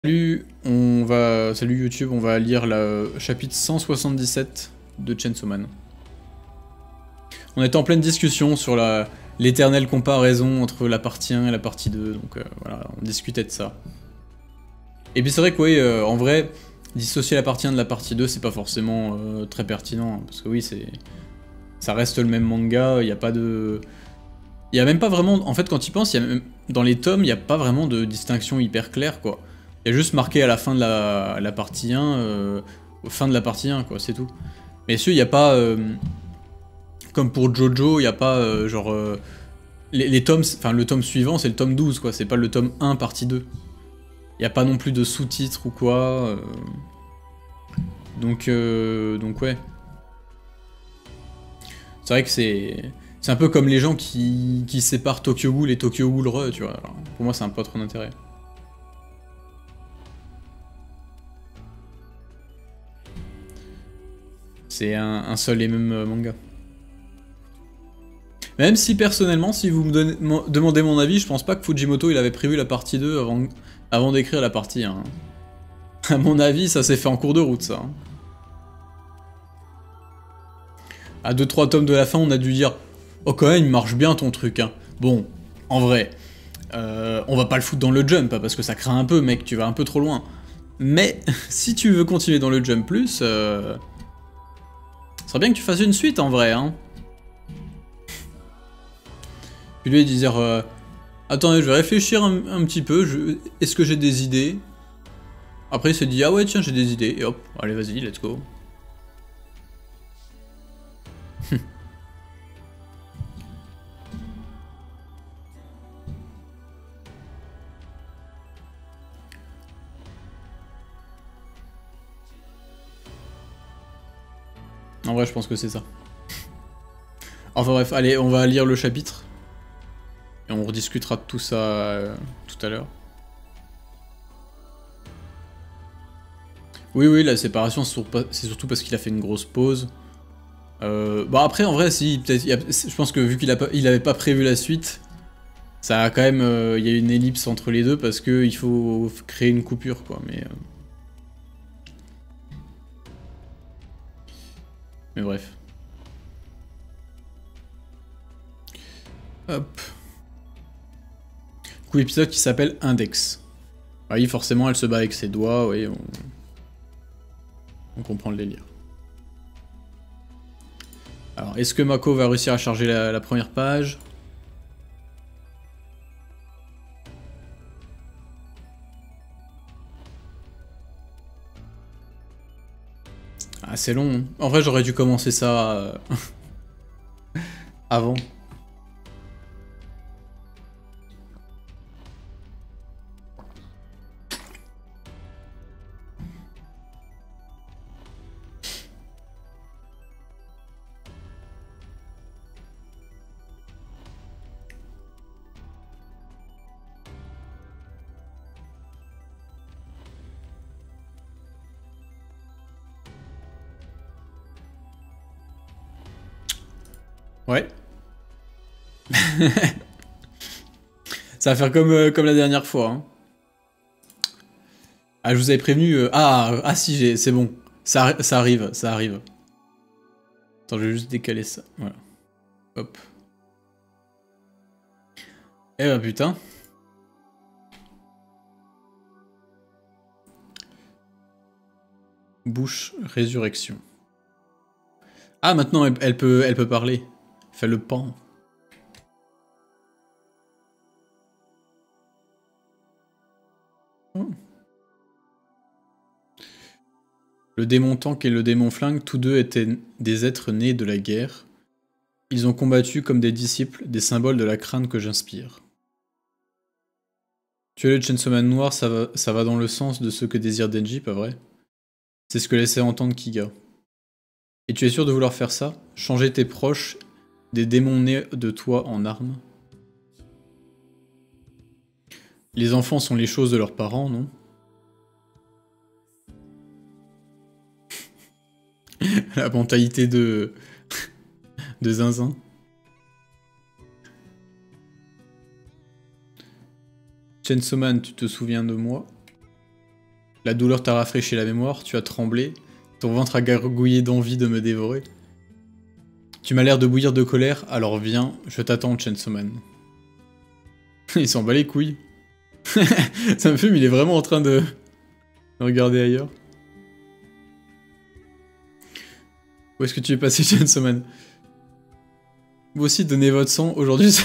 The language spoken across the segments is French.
Salut YouTube, on va lire le chapitre 177 de Chainsaw Man. On était en pleine discussion sur l'éternelle comparaison entre la partie 1 et la partie 2, donc voilà, on discutait de ça. Et puis c'est vrai que oui, en vrai, dissocier la partie 1 de la partie 2, c'est pas forcément très pertinent, hein, parce que oui, ça reste le même manga, il n'y a pas de... Il y a même pas vraiment... En fait, quand tu y penses, dans les tomes, il n'y a pas vraiment de distinction hyper claire, quoi. Il y a juste marqué à la fin de la partie 1, fin de la partie 1, quoi, c'est tout. Mais il n'y a pas... comme pour Jojo, il n'y a pas, genre... les tomes... Enfin, le tome suivant, c'est le tome 12, quoi, c'est pas le tome 1, partie 2. Il n'y a pas non plus de sous-titres ou quoi. Donc ouais. C'est vrai que c'est un peu comme les gens qui séparent Tokyo Ghoul et Tokyo Ghoul Re, tu vois. Alors, pour moi, c'est un pas trop d'intérêt. C'est un seul et même manga. Même si personnellement, si vous me demandez mon avis, je pense pas que Fujimoto il avait prévu la partie 2 avant d'écrire la partie 1. À mon avis, ça s'est fait en cours de route, ça. À 2-3 tomes de la fin, on a dû dire « Oh, quand même, il marche bien ton truc, hein. » Bon, en vrai, on va pas le foutre dans le jump, parce que ça craint un peu, mec, tu vas un peu trop loin. Mais, si tu veux continuer dans le jump plus, ça serait bien que tu fasses une suite, en vrai, hein. Puis lui, il disait attendez, je vais réfléchir un petit peu, est-ce que j'ai des idées? Après, il s'est dit « Ah ouais, tiens, j'ai des idées. » Et hop, allez, vas-y, let's go. En vrai, je pense que c'est ça. Enfin bref, allez, on va lire le chapitre. Et on rediscutera de tout ça tout à l'heure. Oui, la séparation, c'est surtout parce qu'il a fait une grosse pause. Bah après, en vrai, si, peut-être, je pense que vu qu'il avait pas prévu la suite, ça a quand même, il y a une ellipse entre les deux parce que il faut créer une coupure, quoi. Mais bref. Hop. Du coup, épisode qui s'appelle Index. Ah oui, forcément, elle se bat avec ses doigts, oui, on comprend le délire. Alors, est-ce que Mako va réussir à charger la première page? Ah, c'est long. Hein. En vrai, j'aurais dû commencer ça avant. Ouais. Ça va faire comme la dernière fois. Hein. Ah, je vous avais prévenu. Ah si, c'est bon. Ça arrive, ça arrive. Attends, je vais juste décaler ça. Voilà. Hop. Eh bah putain. Bouche résurrection. Ah, maintenant elle peut parler. Fait le pan. Oh. Le démon tank et le démon flingue, tous deux étaient des êtres nés de la guerre. Ils ont combattu comme des disciples, des symboles de la crainte que j'inspire. Tuer le Chainsaw Man noir, ça va dans le sens de ce que désire Denji, pas vrai? C'est ce que laissait entendre Kiga. Et tu es sûr de vouloir faire ça? Changer tes proches, des démons nés de toi en armes? Les enfants sont les choses de leurs parents, non? La mentalité de Zinzin. Chainsaw Man, tu te souviens de moi? La douleur t'a rafraîchi la mémoire, tu as tremblé, ton ventre a gargouillé d'envie de me dévorer. Tu m'as l'air de bouillir de colère, alors viens, je t'attends, Chainsaw Man. Il s'en bat les couilles. Ça me fume, il est vraiment en train de regarder ailleurs. Où est-ce que tu es passé, Chainsaw Man? Vous aussi, donnez votre sang, aujourd'hui.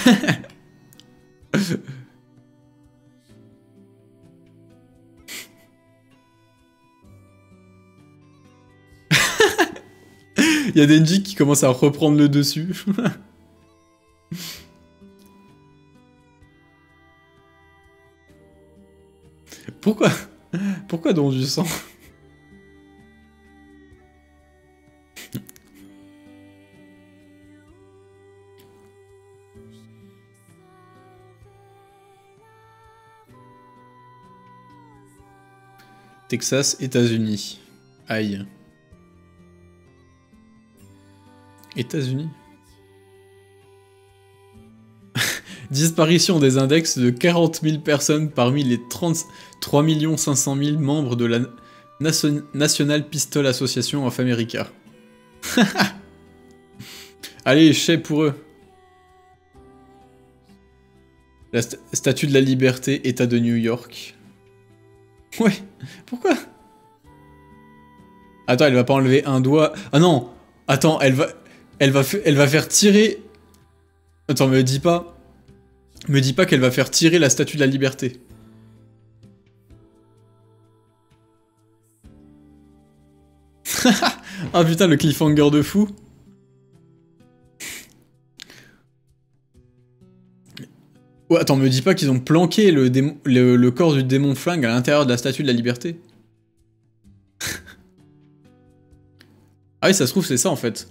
Il y a Denji qui commence à reprendre le dessus. Pourquoi? Pourquoi don du sang? Texas, États-Unis. Aïe. États-Unis. Disparition des index de 40 000 personnes parmi les 33 500 000 membres de la National Pistol Association of America. Allez, chais pour eux. La statue de la liberté, État de New York. Ouais, pourquoi? Attends, elle va pas enlever un doigt. Ah non, attends, elle va faire tirer. Attends, me dis pas qu'elle va faire tirer la statue de la liberté. Ah putain, le cliffhanger de fou. Ouais, attends, me dis pas qu'ils ont planqué le corps du démon flingue à l'intérieur de la statue de la liberté. Ah oui, ça se trouve, c'est ça en fait.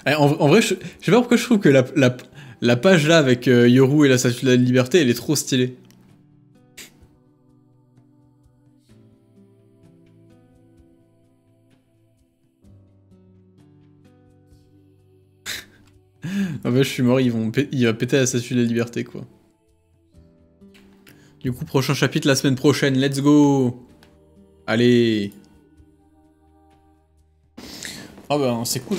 En vrai, je sais pas pourquoi je trouve que la page là avec Yoru et la statue de la liberté, elle est trop stylée. Ah bah je suis mort, il va péter la statue de la liberté quoi. Du coup, prochain chapitre la semaine prochaine, let's go! Allez! Ah bah c'est cool.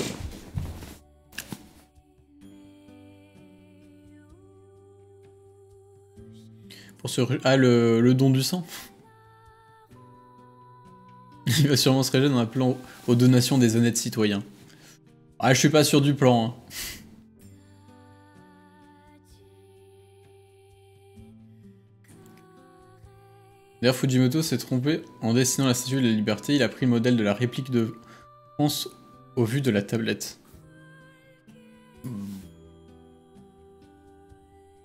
Pour ce... Ah, le don du sang. Il va sûrement se réjouir en appelant aux donations des honnêtes citoyens. Ah, je suis pas sûr du plan, hein. D'ailleurs, Fujimoto s'est trompé en dessinant la statue de la liberté. Il a pris le modèle de la réplique de France au vu de la tablette.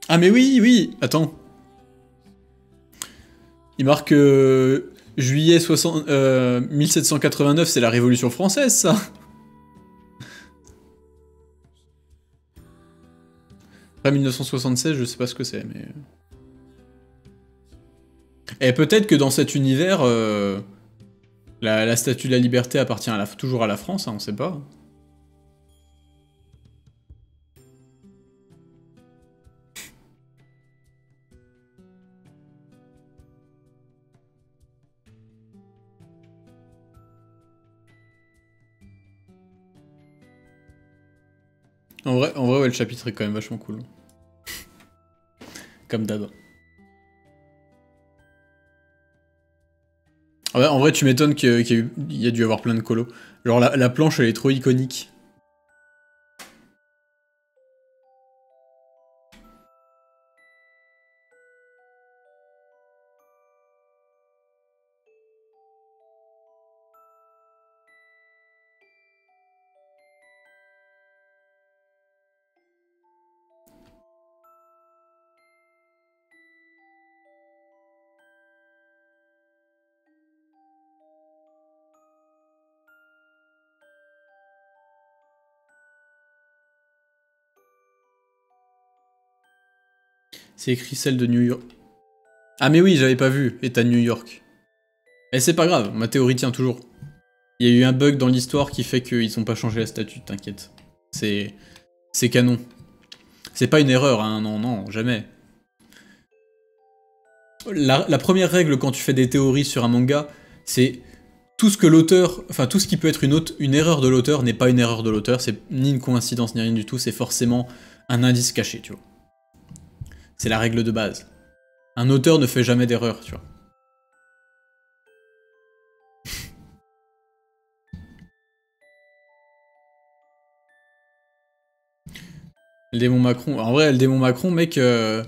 Ah mais oui, oui. Attends. Il marque juillet 1789, c'est la Révolution française, ça. Après 1976, je sais pas ce que c'est, mais... Et peut-être que dans cet univers, la statue de la liberté appartient toujours à la France, hein, on sait pas. En vrai, ouais, le chapitre est quand même vachement cool. Comme d'hab. Ah ouais, en vrai, tu m'étonnes qu'il y a dû avoir plein de colos. Genre, la planche, elle est trop iconique. C'est écrit celle de New York. Ah mais oui, j'avais pas vu. État de New York. Et c'est pas grave, ma théorie tient toujours. Il y a eu un bug dans l'histoire qui fait qu'ils ont pas changé la statue, t'inquiète. C'est canon. C'est pas une erreur, hein, non, non, jamais. La première règle quand tu fais des théories sur un manga, c'est tout ce que l'auteur, enfin tout ce qui peut être une erreur de l'auteur n'est pas une erreur de l'auteur, c'est ni une coïncidence ni rien du tout, c'est forcément un indice caché, tu vois. C'est la règle de base. Un auteur ne fait jamais d'erreur, tu vois. Le démon Macron, en vrai, le démon Macron, mec, après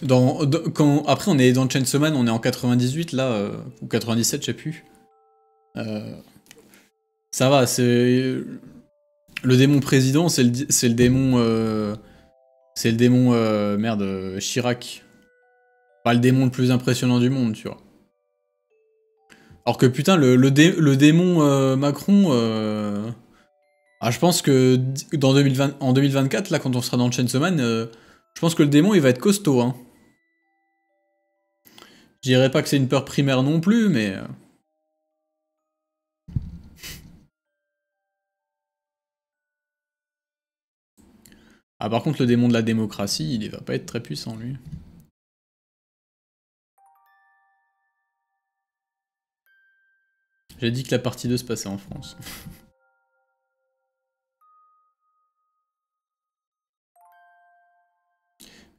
on est dans Chainsaw Man, on est en 98 là, ou 97, je sais plus. Ça va, c'est... Le démon président, c'est le démon... c'est le démon, merde, Chirac. Pas le démon le plus impressionnant du monde, tu vois. Alors que putain, le démon Macron... Ah, je pense que en 2024, là, quand on sera dans Chainsaw Man, je pense que le démon, il va être costaud, hein. Je dirais pas que c'est une peur primaire non plus, mais... Ah, par contre, le démon de la démocratie, il va pas être très puissant, lui. J'ai dit que la partie 2 se passait en France.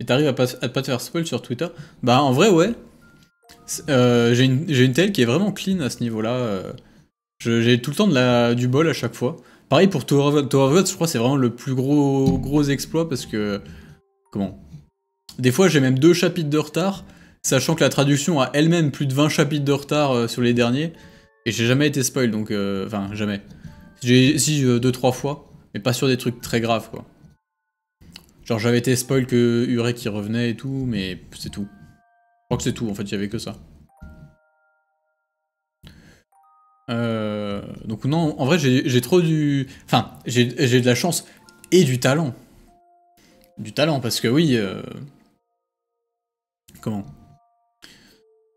Et t'arrives à pas te faire spoil sur Twitter? Bah, en vrai, ouais. J'ai une telle qui est vraiment clean à ce niveau-là. J'ai tout le temps du bol à chaque fois. Pareil pour Tower of God, je crois que c'est vraiment le plus gros exploit parce que... Comment? Des fois, j'ai même 2 chapitres de retard, sachant que la traduction a elle-même plus de 20 chapitres de retard sur les derniers. Et j'ai jamais été spoil, donc... Enfin, jamais. Si, 2-3 fois, mais pas sur des trucs très graves, quoi. Genre, j'avais été spoil que Urek qui revenait et tout, mais c'est tout. Je crois que c'est tout, en fait, il y avait que ça. Donc non, en vrai, j'ai trop du... Enfin, j'ai de la chance et du talent. Du talent, parce que oui... Comment?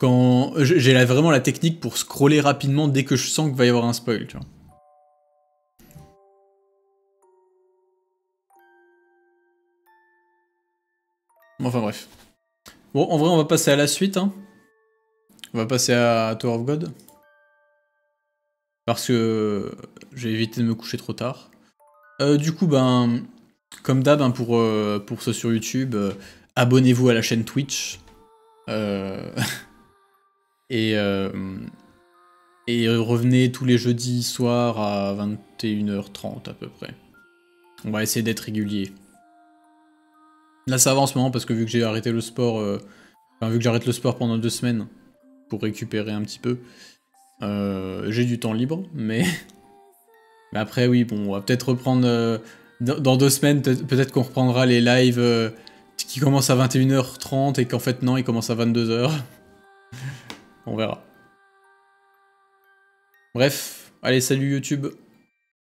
Quand... J'ai vraiment la technique pour scroller rapidement dès que je sens qu'il va y avoir un spoil, tu vois. Enfin bref. Bon, en vrai, on va passer à la suite, hein. On va passer à Tower of God. Parce que j'ai évité de me coucher trop tard. Du coup, ben... Comme d'hab, hein, pour ceux sur YouTube, abonnez-vous à la chaîne Twitch. Et revenez tous les jeudis soirs à 21h30 à peu près. On va essayer d'être régulier. Là ça va en ce moment parce que vu que j'ai arrêté le sport, enfin vu que j'arrête le sport pendant 2 semaines pour récupérer un petit peu, j'ai du temps libre, mais... mais après oui, bon, on va peut-être reprendre... dans 2 semaines, peut-être qu'on reprendra les lives qui commencent à 21h30 et qu'en fait non, ils commencent à 22h. On verra. Bref, allez, salut YouTube.